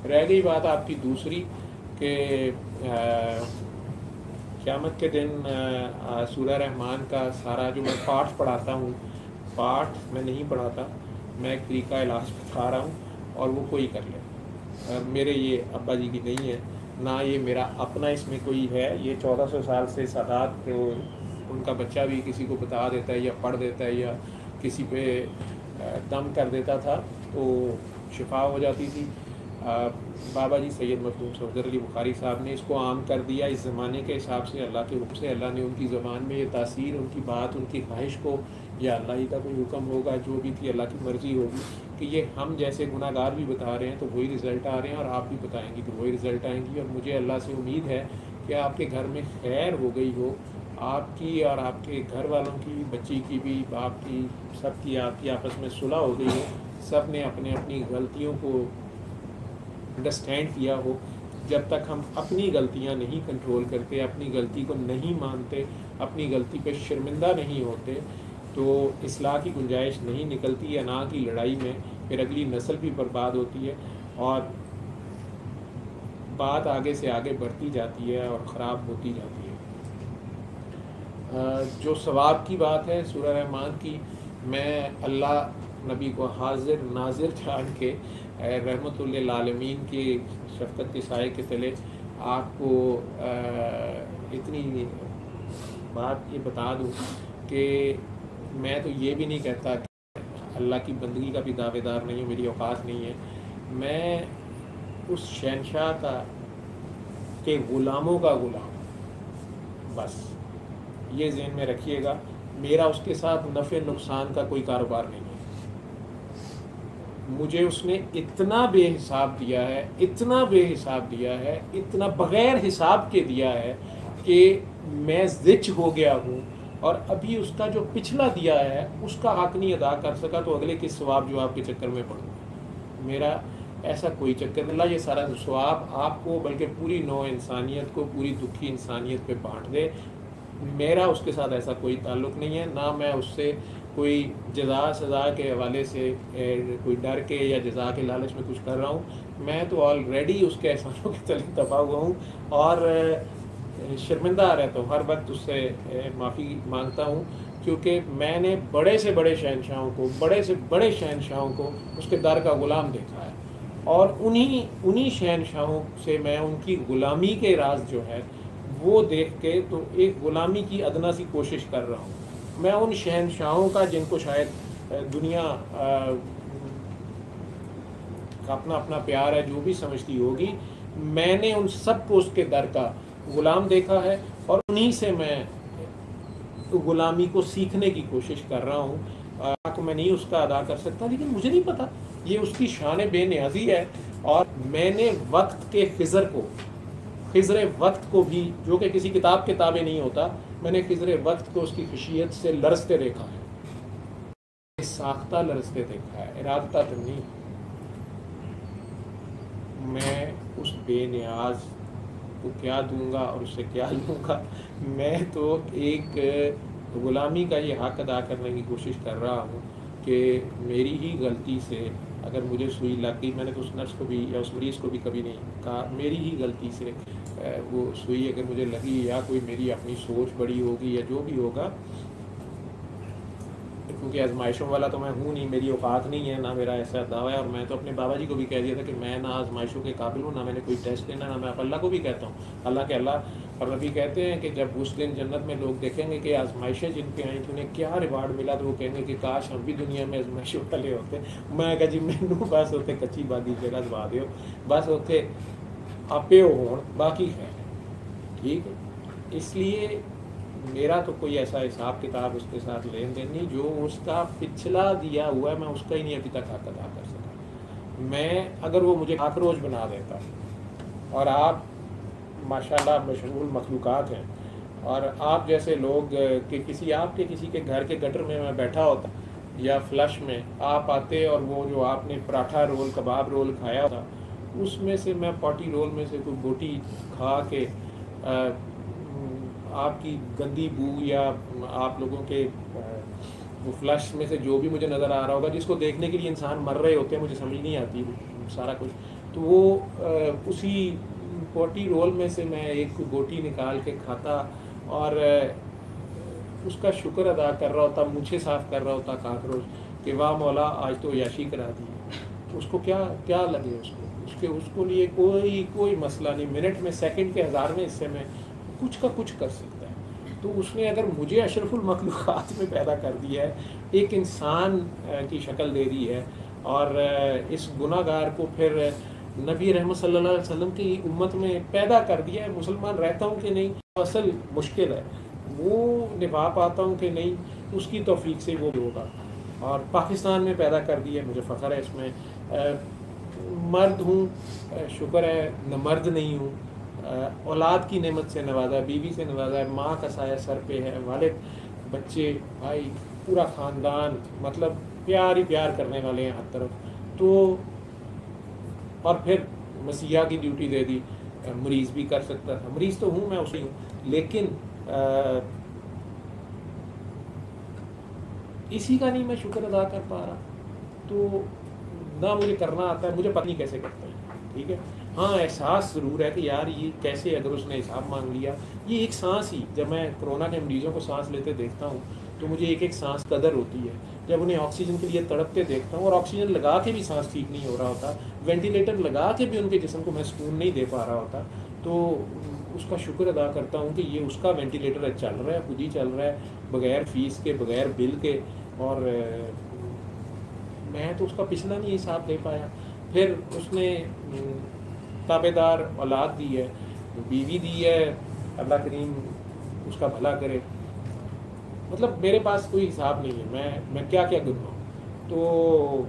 رہ گئی بات آپ کی دوسری کہ قیامت کے دن سورہ رحمان کا سارا جو میں پاٹھ پڑھاتا ہوں، پاٹھ میں نہیں پڑھاتا، میں ایک طریقہ علاج بتا رہا ہوں اور وہ کوئی کر لے. میرے یہ ابا جی کی نہیں ہے، نہ یہ میرا اپنا اس میں کوئی ہے. یہ 1400 سال سے سادات ان کا بچہ بھی کسی کو بتا دیتا ہے یا پڑھ دیتا ہے یا کسی پہ دم کر دیتا تھا تو شفا ہو جاتی تھی. بابا جی سید مخدوم صفدر علی بخاری صاحب نے اس کو عام کر دیا اس زمانے کے حساب سے. اللہ کے حکم سے اللہ نے ان کی زبان میں یہ تاثیر، ان کی بات، ان کی خواہش کو، یا اللہ ہی کا کوئی حکم ہوگا، جو بھی تھی اللہ کی مرضی ہوگی کہ یہ ہم جیسے گناہ گار بھی بتا رہے ہیں تو وہی رزلٹ آ رہے ہیں، اور آپ بھی بتائیں گی تو وہی رزلٹ آئیں گی. اور مجھے اللہ سے امید ہے کہ آپ کے گھر میں خیر ہو گئی ہو، آپ کی اور آپ کے گھر والوں کی، بچی کی بھی، باپ کی، سب کی آپ کی آپس میں صلح ہو گئی ہو، سب نے اپنے اپنی غلطیوں کو انڈرسٹینڈ کیا ہو. جب تک ہم اپنی غلطیاں نہیں کنٹرول کرتے، اپنی غلطی کو نہیں مانتے، اپنی غلطی پہ شرمندہ نہیں ہوتے تو اصلاح کی گنجائش نہیں نکلتی. انا کی لڑائی میں پھر اگلی نسل بھی برباد ہوتی ہے اور بات آگے سے آگے بڑھتی جاتی ہے اور خراب ہوتی جاتی ہے. جو ثواب کی بات ہے سورہ رحمان کی، میں اللہ نبی کو حاضر ناظر جان کے رحمت للعالمین کی شفقت کے سائے کے تلے آپ کو اتنی بات یہ بتا دوں کہ میں تو یہ بھی نہیں کہتا کہ اللہ کی بندگی کا بھی دعوے دار نہیں ہوں، میری اوقات نہیں ہے. میں اس شہنشاہ کا کہ غلاموں کا غلام، بس یہ ذہن میں رکھیے گا. میرا اس کے ساتھ نفع نقصان کا کوئی کاروبار نہیں ہے. مجھے اس نے اتنا بے حساب دیا ہے، اتنا بے حساب دیا ہے، اتنا بغیر حساب کے دیا ہے کہ میں زچ ہو گیا ہوں. اور ابھی اس کا جو پچھلا دیا ہے اس کا حق نہیں ادا کر سکا تو اگلے کے ثواب جو آپ کے چکر میں پڑوں گا. میرا ایسا کوئی چکر نہیں. اللہ یہ سارا ثواب آپ کو بلکہ پوری نوع انسانیت کو، پوری دکھی انسانیت پہ بانٹ دے. میرا اس کے ساتھ ایسا کوئی تعلق نہیں ہے، نہ میں اس سے کوئی جزا سزا کے حوالے سے کوئی ڈر کے یا جزا کے لالچ میں کچھ کر رہا ہوں. میں تو آلریڈی اس کے احسانوں کے تلے دبا ہوا ہوں اور شرمندہ رہتا ہوں. ہر وقت اس سے معافی مانگتا ہوں کیونکہ میں نے بڑے سے بڑے شہنشاہوں کو، بڑے سے بڑے شہنشاہوں کو اس کے در کا غلام دیکھا ہے، اور انہی شہنشاہوں سے میں ان کی غلامی کے راز جو ہے وہ دیکھ کے تو ایک غلامی کی ادنا سی کوشش کر رہا ہوں. میں ان شہنشاہوں کا جن کو شاید دنیا کا اپنا اپنا پیار ہے جو بھی سمجھتی ہوگی، میں نے ان سب کو اس کے در کا غلام دیکھا ہے اور انہی سے میں غلامی کو سیکھنے کی کوشش کر رہا ہوں. میں نہیں اس کا ادا کر سکتا، لیکن مجھے نہیں پتا، یہ اس کی شان بے نیازی ہے. اور میں نے وقت کے خضر وقت کو بھی، جو کہ کسی کتاب کے تابع نہیں ہوتا، میں نے خضر وقت کو اس کی خشیت سے لرزتے دیکھا ہے، ساختہ لرزتے دیکھا ہے، ارادتہ تو نہیں. میں اس بے نیاز کو کیا دوں گا اور اس سے کیا لوں گا. میں تو ایک غلامی کا یہ حق ادا کرنے کی کوشش کر رہا ہوں کہ میری ہی غلطی سے اگر مجھے سوئی لگ گئی، میں نے تو اس نرس کو بھی یا اس مریض کو بھی کبھی نہیں کہا، میری ہی غلطی سے وہ سوئی اگر مجھے لگی یا کوئی میری اپنی سوچ بڑی ہوگی یا جو بھی ہوگا، کیونکہ آزمائشوں والا تو میں ہوں نہیں، میری اوقات نہیں ہے، نہ میرا ایسا دعویٰ ہے. اور میں تو اپنے بابا جی کو بھی کہہ دیا تھا کہ میں نہ آزمائشوں کے قابل ہوں، نہ میں نے کوئی ٹیسٹ دینا، نہ میں اللہ کو بھی کہتا ہوں. اللہ اور نبی کہتے ہیں کہ جب اس دن جنت میں لوگ دیکھیں گے کہ آزمائشیں جن پہ آئیں تو انہیں کیا ریوارڈ ملا، تو وہ کہیں گے کہ کاش ہم بھی دنیا میں آزمائشوں والے ہوتے. میں کہا جی مینوں بس اتنے کچی بادی جگہ دبا دیو، بس اتنے آپے ہون، باقی ہے ٹھیک ہے. اس لیے میرا تو کوئی ایسا حساب کتاب اس کے ساتھ لین دین نہیں. جو اس کا پچھلا دیا ہوا ہے میں اس کا ہی نہیں ابھی تک حق ادا کر سکا. میں اگر وہ مجھے حق روز بنا دیتا، اور آپ ماشاءاللہ مشغول مخلوقات ہیں، اور آپ جیسے لوگ کہ آپ کے کسی کے گھر کے گٹر میں بیٹھا ہوتا یا فلش میں آپ آتے اور وہ جو آپ نے پراٹھا رول، کباب رول کھایا ہوتا، اس میں سے میں پاٹی رول میں سے کوئی بوٹی کھا کے آپ کی گندی بو یا آپ لوگوں کے وہ فلش میں سے جو بھی مجھے نظر آ رہا ہوگا، جس کو دیکھنے کے لیے انسان مر رہے ہوتے ہیں، مجھے سمجھ نہیں آتی سارا کچھ. تو وہ اسی پوٹی رول میں سے میں ایک گوٹی نکال کے کھاتا اور اس کا شکر ادا کر رہا ہوتا، مجھے صاف کر رہا ہوتا کاکروچ کہ واہ مولا آج تو عیاشی کرا دی. اس کو کیا لگے، اس کو لیے کوئی مسئلہ نہیں، منٹ میں سیکنڈ کے 1000ویں حصے میں کچھ کا کچھ کر سکتا ہے. تو اس نے اگر مجھے اشرف المخلوقات میں پیدا کر دیا ہے، ایک انسان کی شکل دے دی ہے، اور اس گناہ گار کو پھر نبی رحمت صلی اللہ علیہ وسلم کی امت میں پیدا کر دیا ہے، مسلمان رہتا ہوں کہ نہیں اصل مشکل ہے، وہ نبھا پاتا ہوں کہ نہیں اس کی توفیق سے وہ ہوگا. اور پاکستان میں پیدا کر دیا ہے، مجھے فخر ہے اس میں. مرد ہوں، شکر ہے، نہ مرد نہیں ہوں، اولاد کی نعمت سے نوازا ہے، بیوی سے نوازا ہے، ماں کا سایہ سر پہ ہے، والد، بچے، بھائی، پورا خاندان، مطلب پیار ہی پیار کرنے والے ہیں ہر طرف. تو اور پھر مسیحا کی ڈیوٹی دے دی، مریض بھی کر سکتا تھا، مریض تو ہوں میں اسی ہوں، لیکن اسی کا نہیں میں شکر ادا کر پا رہا. تو نہ مجھے کرنا آتا ہے، مجھے پتہ نہیں کیسے کرتا ہے، ٹھیک ہے. ہاں احساس ضرور ہے کہ یار یہ کیسے، اگر اس نے حساب مانگ لیا، یہ ایک سانس ہی، جب میں کرونا کے مریضوں کو سانس لیتے دیکھتا ہوں تو مجھے ایک سانس قدر ہوتی ہے. جب انہیں آکسیجن کے لیے تڑپتے دیکھتا ہوں، اور آکسیجن لگا کے بھی سانس ٹھیک نہیں ہو رہا ہوتا، وینٹیلیٹر لگا کے بھی ان کے جسم کو میں سکون نہیں دے پا رہا ہوتا، تو اس کا شکر ادا کرتا ہوں کہ یہ اس کا وینٹیلیٹر چل رہا ہے، خود ہی چل رہا ہے، بغیر فیس کے، بغیر بل کے. اور میں تو اس کا پچھلا نہیں حساب دے پایا. پھر اس نے تابع دار اولاد دی ہے، بیوی دی ہے، اللہ کریم اس کا بھلا کرے. مطلب میرے پاس کوئی حساب نہیں ہے، میں کیا گنواؤں. تو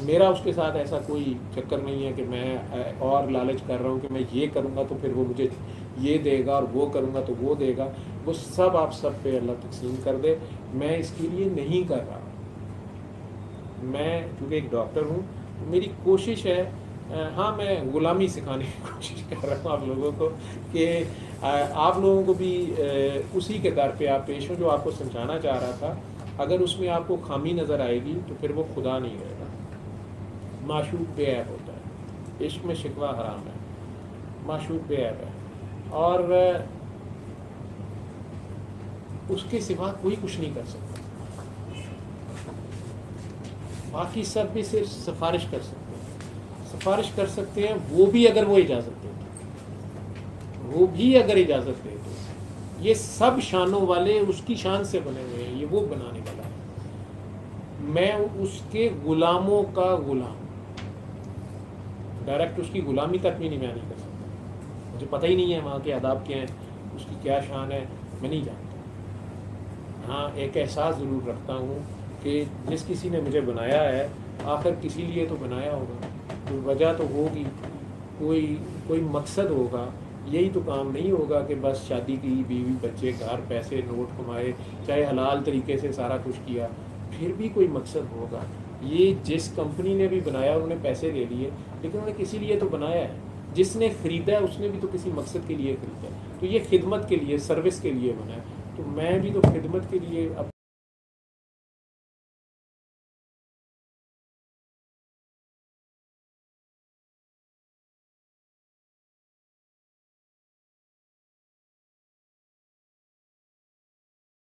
میرا اس کے ساتھ ایسا کوئی چکر نہیں ہے کہ میں اور لالچ کر رہا ہوں کہ میں یہ کروں گا تو پھر وہ مجھے یہ دے گا، اور وہ کروں گا تو وہ دے گا. وہ سب آپ سب پہ اللہ تقسیم کر دے. میں اس کے لیے نہیں کر رہا. میں چونکہ ایک ڈاکٹر ہوں، میری کوشش ہے، ہاں میں غلامی سکھانے کی کوشش کر رہا ہوں آپ لوگوں کو، کہ آپ لوگوں کو بھی اسی کے در پہ آپ پیش ہوں جو آپ کو سمجھانا چاہ رہا تھا. اگر اس میں آپ کو خامی نظر آئے گی تو پھر وہ خدا نہیں رہے گا. معشوق بے عیب ہوتا ہے، عشق میں شکوہ حرام ہے، معشوق بے عیب ہے، اور اس کے سوا کوئی کچھ نہیں کر سکتا. باقی سب بھی صرف سفارش کر سکتے ہیں، وہ بھی اگر وہ اجازت دے تو، وہ بھی اگر اجازت دے تو. یہ سب شانوں والے اس کی شان سے بنے ہوئے ہیں، یہ وہ بنانے والا ہے. میں اس کے غلاموں کا غلام، ڈائریکٹ اس کی غلامی تک بھی نہیں، میں نہیں کر سکتا. مجھے پتہ ہی نہیں ہے وہاں کے آداب کیا ہیں، اس کی کیا شان ہے، میں نہیں جانتا. ہاں ایک احساس ضرور رکھتا ہوں کہ جس کسی نے مجھے بنایا ہے، آخر کسی لیے تو بنایا ہوگا، کوئی وجہ تو ہوگی، کوئی مقصد ہوگا. یہی تو کام نہیں ہوگا کہ بس شادی کی، بیوی بچے، گھر، پیسے، نوٹ کمائے، چاہے حلال طریقے سے سارا کچھ کیا، پھر بھی کوئی مقصد ہوگا. یہ جس کمپنی نے بھی بنایا انہوں نے پیسے لے لیے، لیکن انہوں نے کسی لیے تو بنایا ہے. جس نے خریدا ہے اس نے بھی تو کسی مقصد کے لیے خریدا ہے. تو یہ خدمت کے لیے، سروس کے لیے بنا ہے. تو میں بھی تو خدمت کے لیے